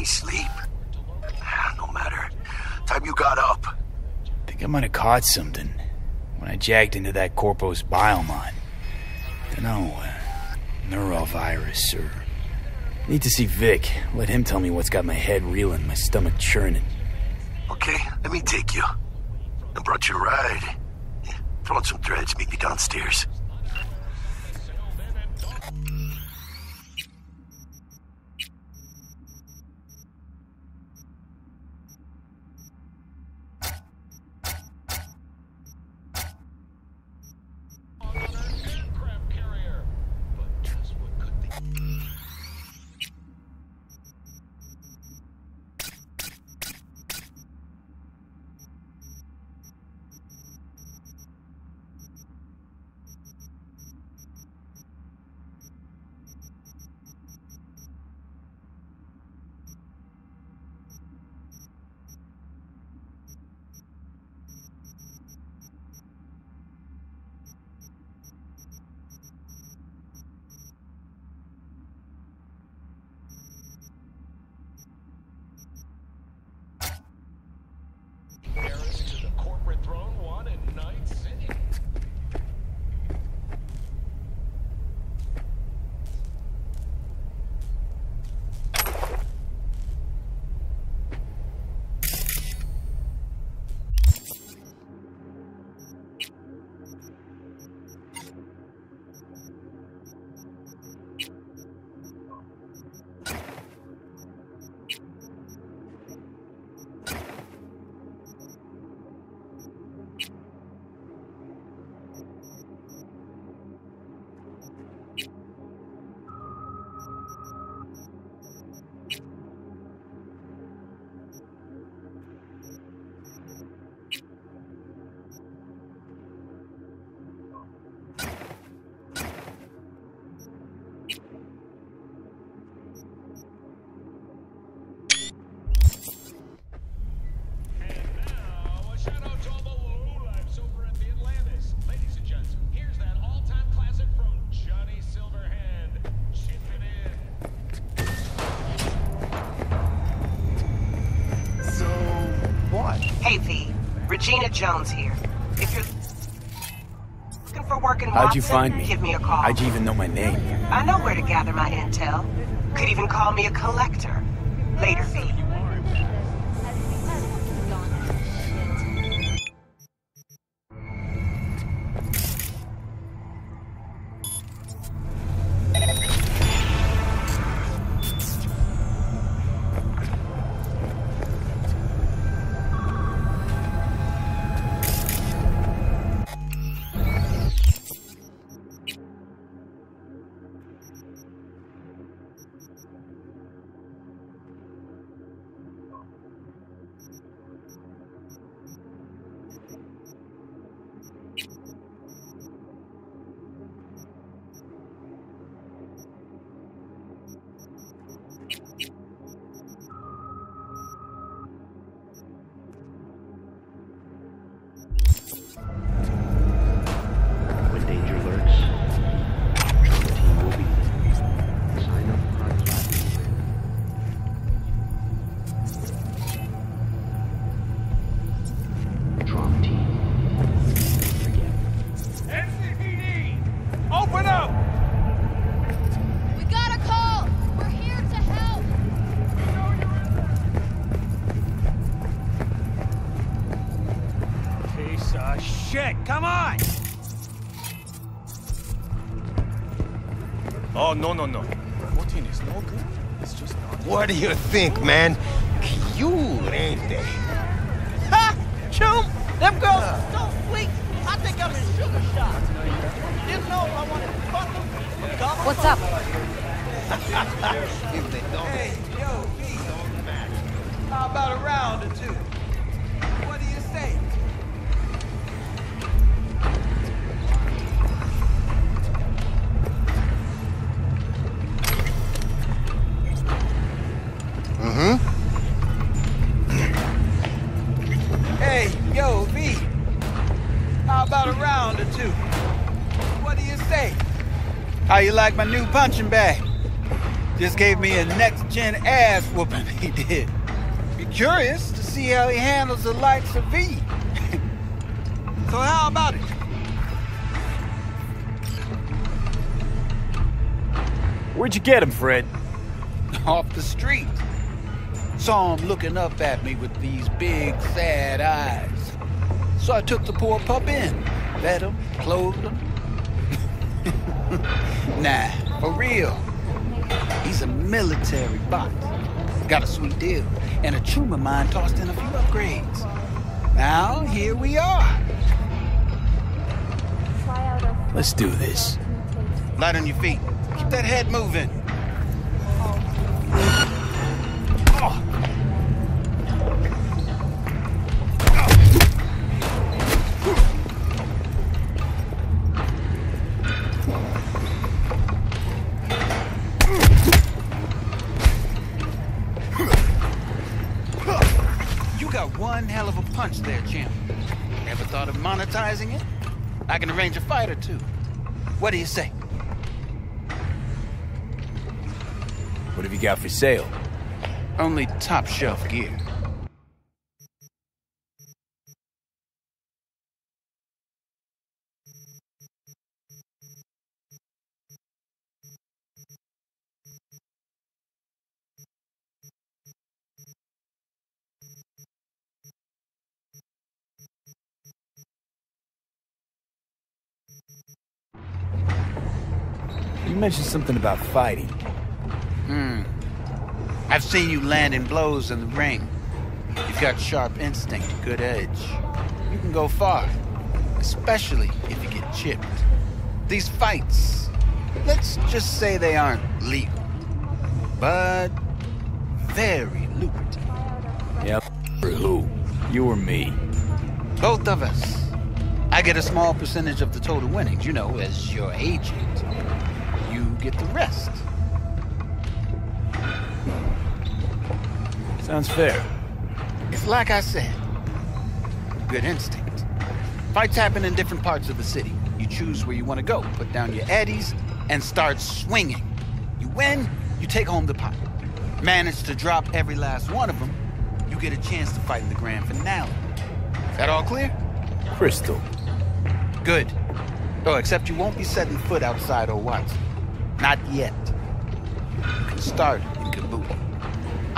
sleep? No matter. Time you got up. Think I might have caught something when I jacked into that Corpo's biomon. Dunno, neurovirus or... Need to see Vic. Let him tell me what's got my head reeling, my stomach churning. Okay, let me take you. I brought you a ride. Yeah, throw on some threads, meet me downstairs. Regina Jones here. If you're looking for work in How'd you Watson, find me? give me a call. How'd you even know my name? I know where to gather my intel. Could even call me a collector. Later, V. Come on! Oh, no. 14 is no good. It's just not. What do you think, man? Cute, ain't they? Ha! Chum! Them girls are so sweet! I think I'm in sugar shop. Didn't know I wanted to fuck them. What's up? If they don't. Hey, yo, V. How about a round or two? What do you say? Hey, yo, V. How about a round or two? What do you say? How you like my new punching bag? Just gave me a next-gen ass whooping, he did. Be curious to see how he handles the likes of V. So how about it? Where'd you get him, Fred? Off the street. Saw him looking up at me with these big, sad eyes. So I took the poor pup in. Fed him, clothed him. Nah, for real. He's a military bot. Got a sweet deal. And a tumor mine tossed in a few upgrades. Now, here we are. Let's do this. Light on your feet. Keep that head moving. Oh. You got one hell of a punch there, champ. Ever thought of monetizing it? I can arrange a fight or two. What do you say? What have you got for sale? Only top shelf gear. You mentioned something about fighting. I've seen you landing blows in the ring. You've got sharp instinct, good edge. You can go far, especially if you get chipped. These fights, let's just say they aren't legal, but very lucrative. Yeah, for who? You or me? Both of us. I get a small percentage of the total winnings, you know, as your agent. You get the rest. Sounds fair. It's like I said, good instinct. Fights happen in different parts of the city. You choose where you want to go, put down your eddies, and start swinging. You win, you take home the pot. Manage to drop every last one of them, you get a chance to fight in the grand finale. Is that all clear? Crystal. Good. Oh, except you won't be setting foot outside O'Watts. Not yet. You can start in Kabuki.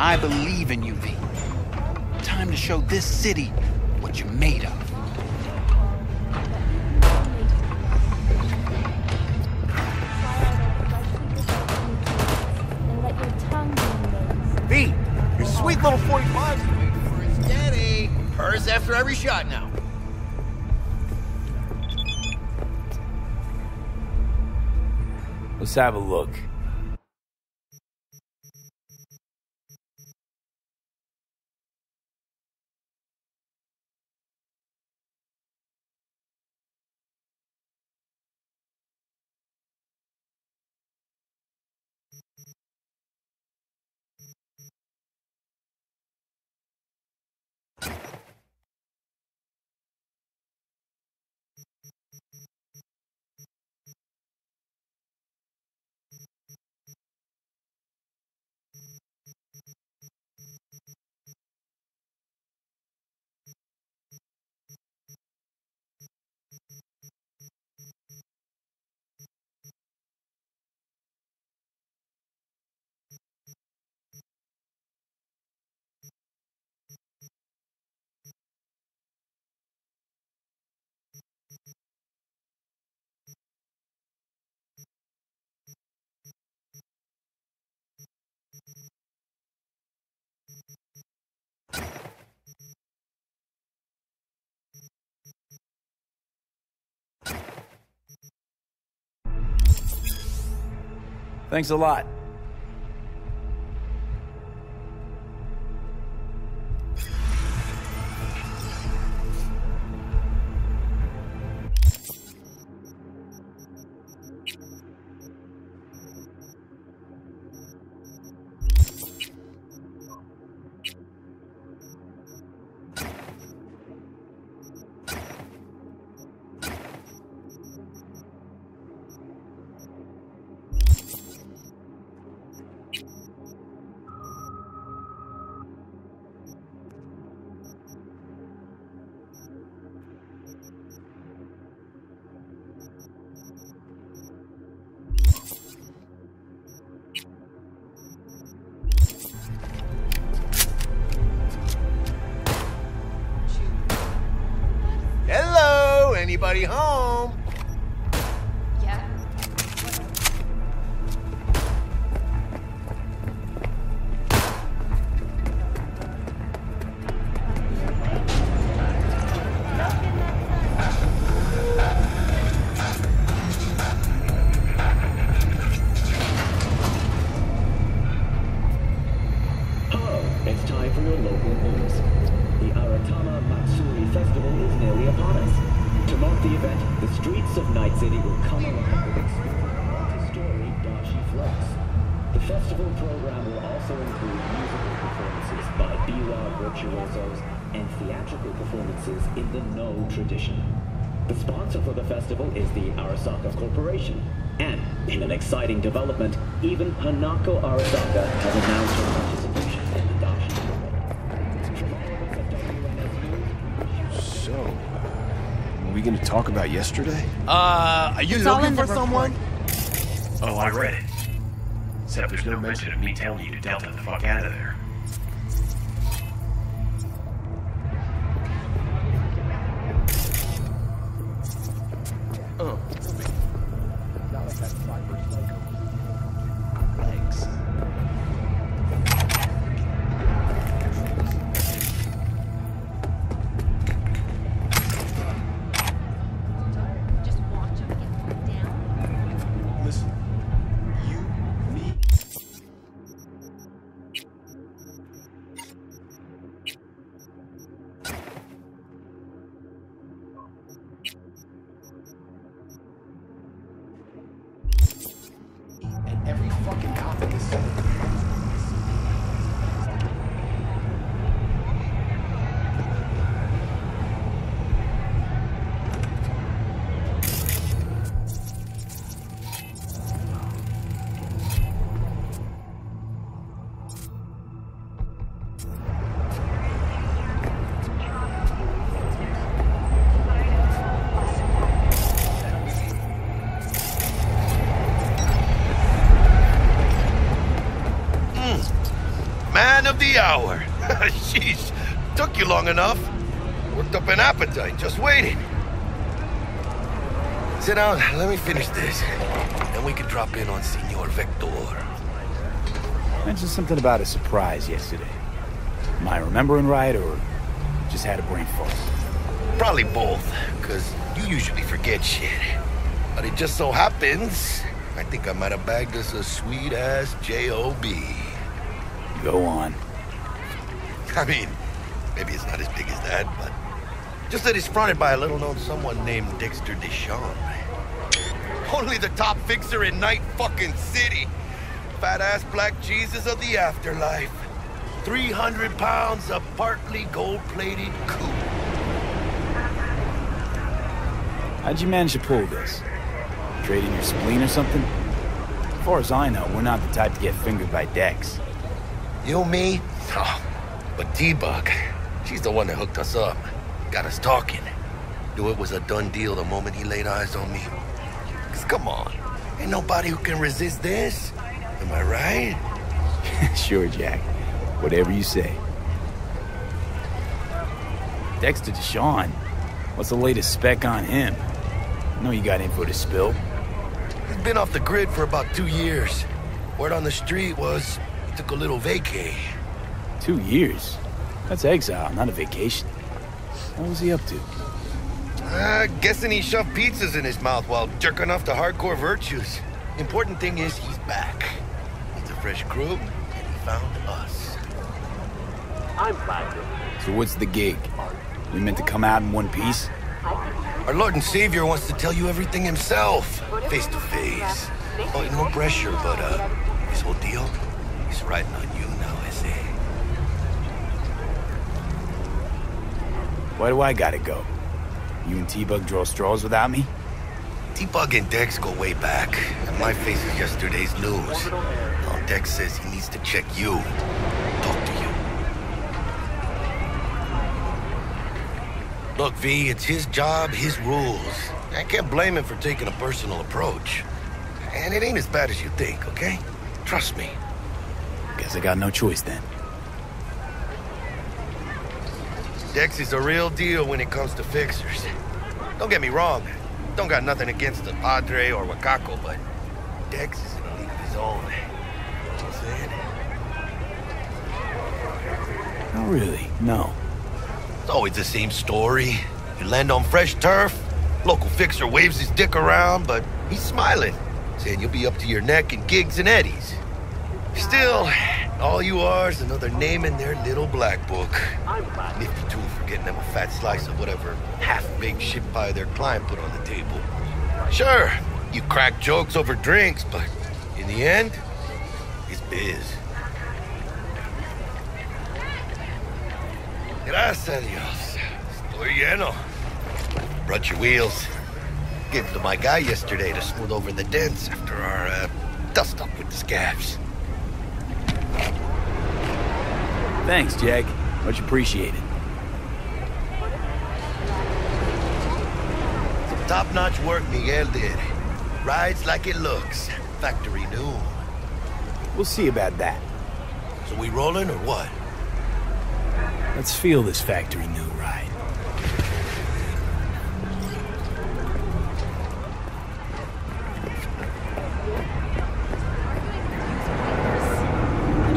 I believe in you, V. Time to show this city what you're made of. V, your sweet little 45's waiting for its daddy. Hers after every shot now. Let's have a look. Thanks a lot. Anybody home? Yeah. It's time for your local news. The Aratama Matsuri Festival is nearly upon us. To mark the event, the streets of Night City will come alive with extremely multi-story dashi floats. The festival program will also include musical performances by biwa virtuosos and theatrical performances in the No tradition. The sponsor for the festival is the Arasaka Corporation. And, in an exciting development, even Hanako Arasaka has announced her participation in the dashi program. So, are we gonna talk about yesterday? Are you looking for someone? Oh, I read it. Except there's no mention of me telling you to delta the fuck out of there. Every fucking cop in this city. Man of the hour. Sheesh, took you long enough. Worked up an appetite, just waiting. Sit down, let me finish this. Then we can drop in on Senor Vector. Mentioned something about a surprise yesterday. Am I remembering right, or just had a brain fart? Probably both, because you usually forget shit. But it just so happens, I think I might have bagged us a sweet-ass J.O.B. Go on. I mean, maybe it's not as big as that, but just that it's fronted by a little-known someone named Dexter Deshawn. Only the top fixer in Night fucking City. Fat-ass black Jesus of the afterlife. 300 pounds of partly gold-plated coupe. How'd you manage to pull this? Trading your spleen or something? As far as I know, we're not the type to get fingered by Dex. You, me? Oh, but T-Bug, she's the one that hooked us up. Got us talking. Knew it was a done deal the moment he laid eyes on me. 'Cause come on, ain't nobody who can resist this. Am I right? Sure, Jack. Whatever you say. Dexter Deshawn? What's the latest spec on him? I know you got info to spill. He's been off the grid for about 2 years. Word on the street was he took a little vacay. 2 years? That's exile, not a vacation. What was he up to? Guessing he shoved pizzas in his mouth while jerking off to hardcore virtues. Important thing is he's back. He's a fresh crew, and he found us. I'm back. So what's the gig? We meant to come out in one piece? Our Lord and Savior wants to tell you everything himself, face to face. Oh, no pressure, but this whole deal is riding on you now, I say. Why do I gotta go? You and T-Bug draw straws without me? T-Bug and Dex go way back, and my face is yesterday's news. Now Dex says he needs to check you, talk to you. Look, V, it's his job, his rules. I can't blame him for taking a personal approach. And it ain't as bad as you think, okay? Trust me. Guess I got no choice then. Dex is a real deal when it comes to fixers. Don't get me wrong. Don't got nothing against the Padre or Wakako, but Dex is in a league of his own. You know what I'm saying? Oh, really? No. It's always the same story. You land on fresh turf, local fixer waves his dick around, but he's smiling, saying you'll be up to your neck in gigs and eddies. Still, all you are is another name in their little black book. Nifty tool for getting them a fat slice of whatever half-baked shit pie their client put on the table. Sure, you crack jokes over drinks, but in the end, it's biz. Gracias a Dios. Estoy lleno. Brought your wheels. Gave them to my guy yesterday to smooth over the dents after our dust-up with the scabs. Thanks, Jag. Much appreciated. Some top-notch work Miguel did. Rides like it looks. Factory new. We'll see about that. So we rolling or what? Let's feel this factory new ride.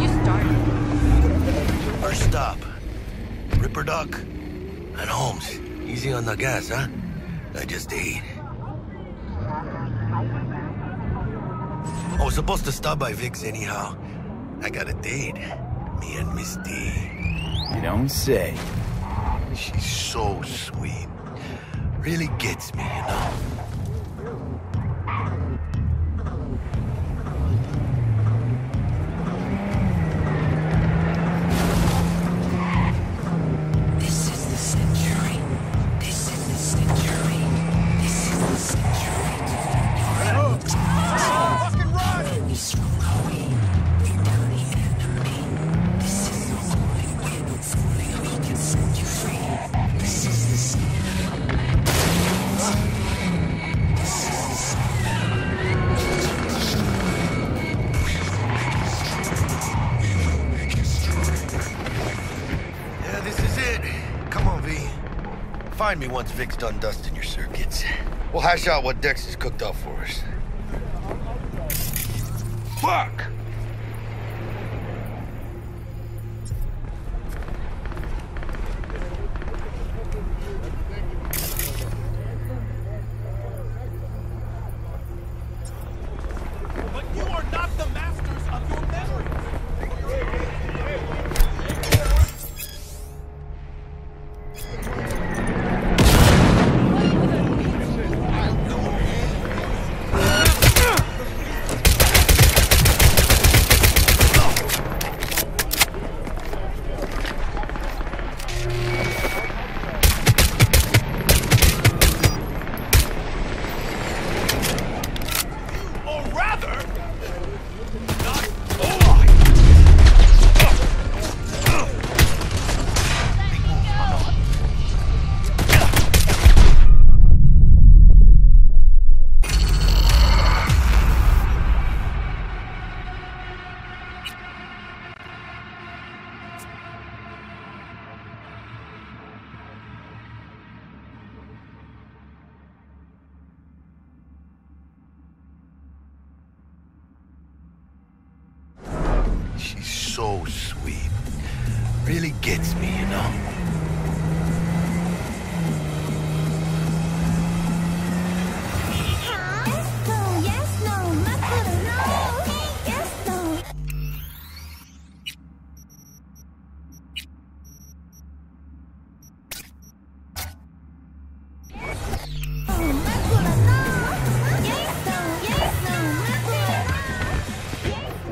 You started. First stop. Ripper Duck and Holmes. Easy on the gas, huh? I just ate. I was supposed to stop by Vic's anyhow. I got a date. Me and Miss D. You don't say. She's so sweet. Really gets me, you know? This is the century. This is the century. This is the century. Fucking run! We swung away. We dirty enemy. This is the only way we can set you free. This is the Yeah, this is it. Come on, V. Find me once Vic's done dusting your circuits. We'll hash out what Dex has cooked up for us. Fuck! But you are not the masters of your memories. Or rather, not She's so sweet. Really gets me, you know?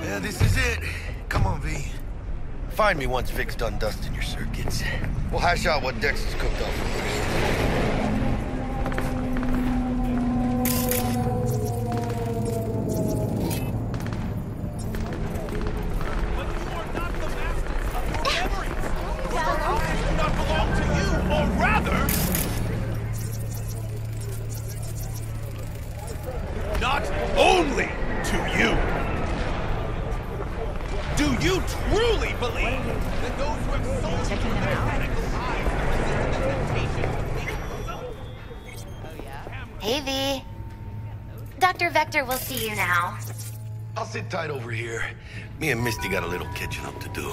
Yeah, this is it. Come on, V. Find me once Vic's done dusting your circuits. We'll hash out what Dex has cooked up for But you are not the masters of your memories. Your memories do not belong to you, or rather, not only to you. Do you truly believe that those who have sold you their radical lives resisted the temptation to make yourself? Hey, V. Dr. Vector will see you now. I'll sit tight over here. Me and Misty got a little catching up to do.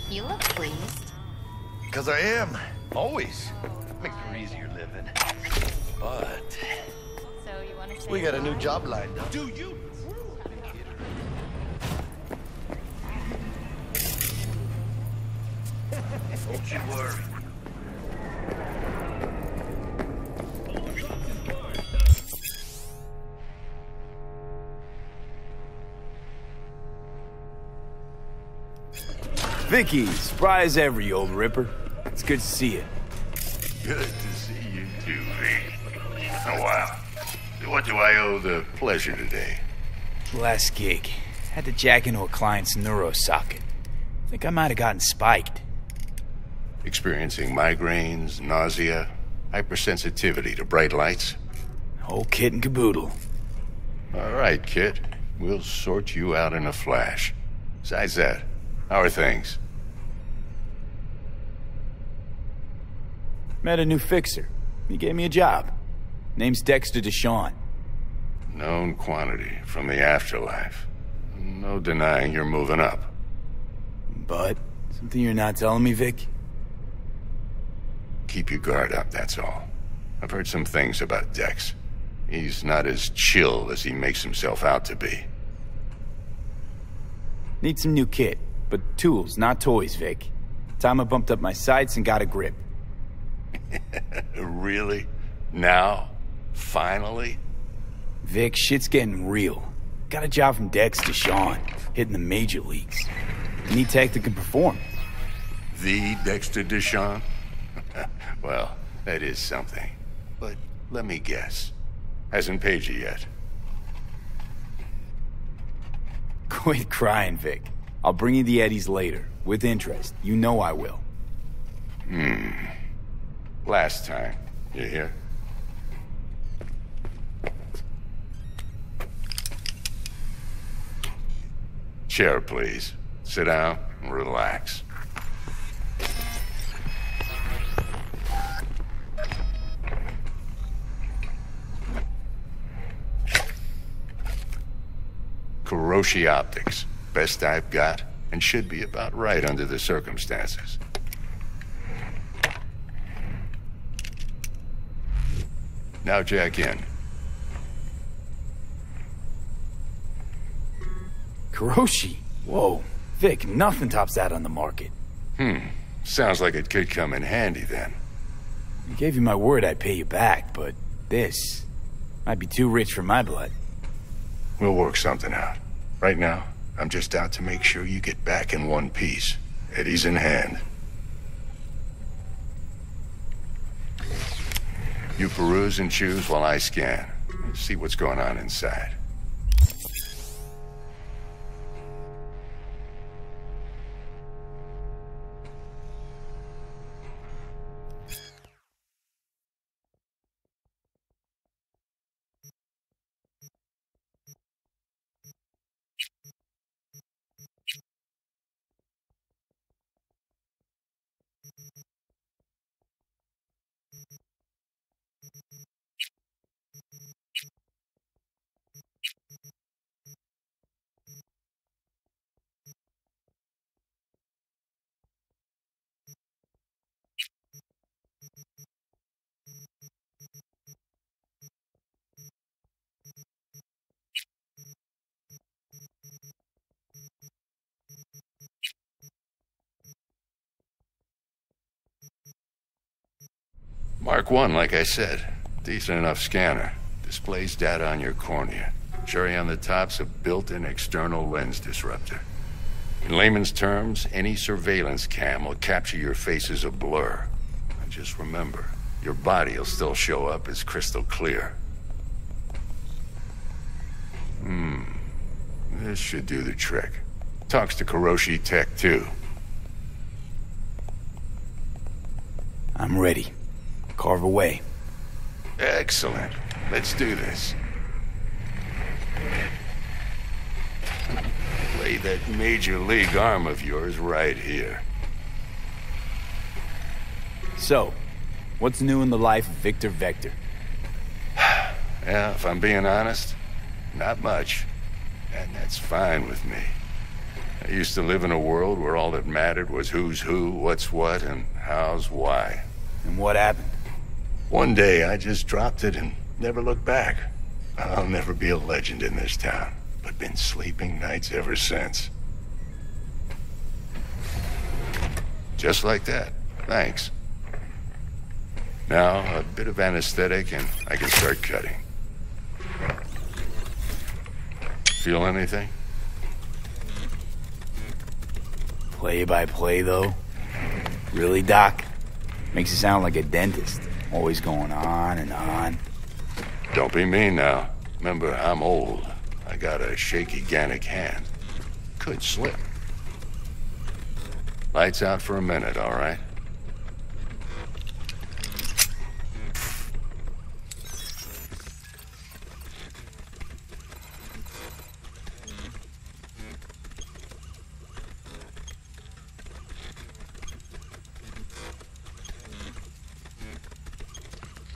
You look pleased. Because I am. Always. Makes for easier living. But So you want to we got a new job lined up. Do you? Don't you worry. Vicky, surprise every old ripper. It's good to see you. Good to see you too, V. Oh, wow. What do I owe the pleasure today? Last gig. Had to jack into a client's neuro socket. Think I might have gotten spiked. Experiencing migraines, nausea, hypersensitivity to bright lights? Whole kit and caboodle. All right, kid. We'll sort you out in a flash. Besides that, how are things? Met a new fixer. He gave me a job. Name's Dexter Deshawn. Known quantity from the afterlife. No denying you're moving up. But, something you're not telling me, Vic? Keep your guard up, that's all. I've heard some things about Dex. He's not as chill as he makes himself out to be. Need some new kit, but tools, not toys, Vic. Time I bumped up my sights and got a grip. Really? Now? Finally? Vic, shit's getting real. Got a job from Dex Deshawn, hitting the major leagues. Need tech that can perform. The Dexter Deshawn? Well, that is something. But let me guess. Hasn't paid you yet. Quit crying, Vic. I'll bring you the eddies later, with interest. You know I will. Last time. You hear? Chair, please. Sit down and relax. Kuroshi Optics. Best I've got, and should be about right under the circumstances. Now jack in. Kuroshi? Whoa. Vic, nothing tops that on the market. Sounds like it could come in handy then. I gave you my word I'd pay you back, but this might be too rich for my blood. We'll work something out. Right now, I'm just out to make sure you get back in one piece. Eddie's in hand. You peruse and choose while I scan. See what's going on inside. Mark 1, like I said. Decent enough scanner. Displays data on your cornea. Cherry on the top's a built-in external lens disruptor. In layman's terms, any surveillance cam will capture your face as a blur. And just remember, your body will still show up as crystal clear. This should do the trick. Talks to Kuroshi Tech, too. I'm ready. Carve away. Excellent. Let's do this. Lay that major league arm of yours right here. So, What's new in the life of Victor Vector? Yeah, if I'm being honest, not much. And that's fine with me. I used to live in a world where all that mattered was who's who, what's what, and how's why. And what happened? One day I just dropped it and never looked back. I'll never be a legend in this town, but been sleeping nights ever since. Just like that. Thanks. Now, a bit of anesthetic and I can start cutting. Feel anything? Play-by-play, though? Really, Doc? Makes you sound like a dentist. Always going on and on. Don't be mean now. Remember, I'm old. I got a shaky Gannic hand. Could slip. Lights out for a minute, all right?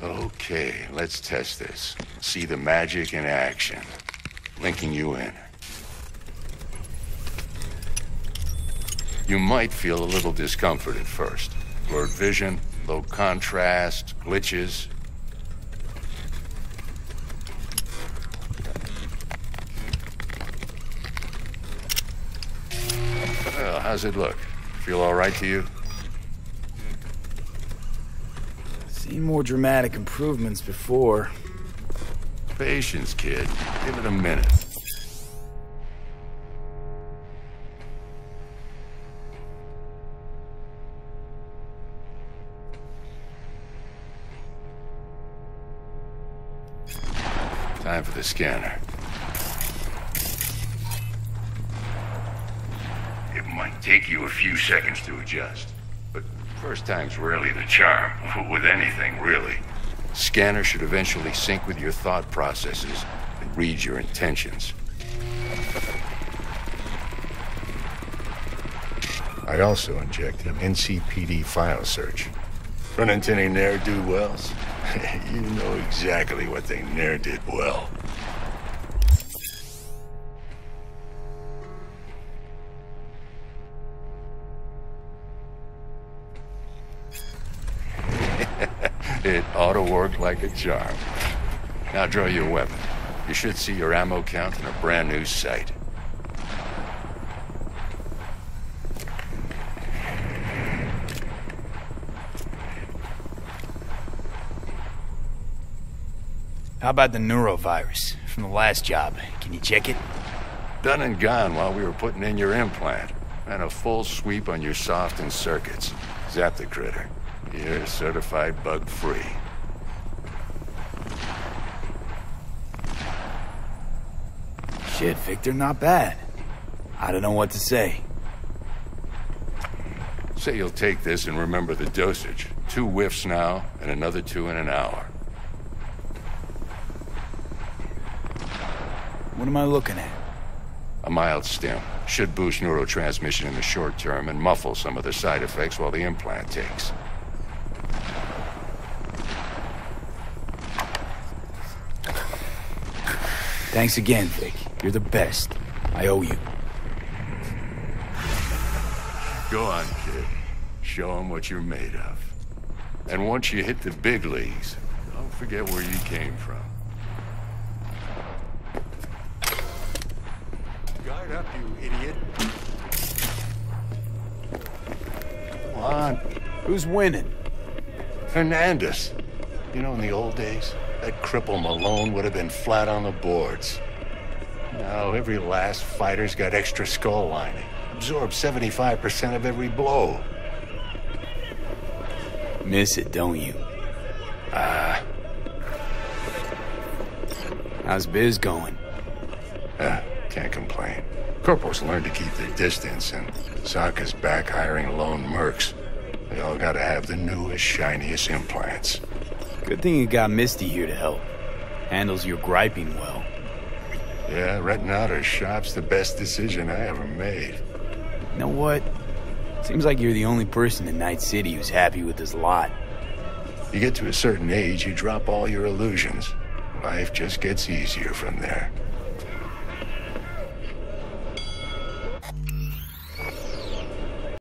Okay, let's test this. See the magic in action. Linking you in. You might feel a little discomfort at first. Blurred vision, low contrast, glitches. Well, how's it look? Feel all right to you? Seen more dramatic improvements before. Patience, kid. Give it a minute. Time for the scanner. It might take you a few seconds to adjust, but first time's rarely the charm, with anything, really. Scanner should eventually sync with your thought processes and read your intentions. I also injected an NCPD file search. Run into any ne'er-do-wells? You know exactly what they ne'er did well. It ought to work like a charm. Now draw your weapon. You should see your ammo count in a brand new sight. How about the neurovirus from the last job? Can you check it? Done and gone while we were putting in your implant. And a full sweep on your soft and circuits. Zap the critter. You're certified bug-free. Shit, Victor, not bad. I don't know what to say. Say you'll take this and remember the dosage. 2 whiffs now, and another 2 in an hour. What am I looking at? A mild stim. Should boost neurotransmission in the short term and muffle some of the side effects while the implant takes. Thanks again, Vic. You're the best. I owe you. Go on, kid. Show them what you're made of. And once you hit the big leagues, don't forget where you came from. Guard up, you idiot. Come on. Who's winning? Hernandez. You know, in the old days, that cripple Malone would have been flat on the boards. Now, every last fighter's got extra skull lining. Absorbs 75% of every blow. Miss it, don't you? How's biz going? Can't complain. Corpo's learned to keep their distance, and Sokka's back hiring lone mercs. They all gotta have the newest, shiniest implants. Good thing you got Misty here to help. Handles your griping well. Yeah, renting out her shop's the best decision I ever made. You know what? Seems like you're the only person in Night City who's happy with this lot. You get to a certain age, you drop all your illusions. Life just gets easier from there.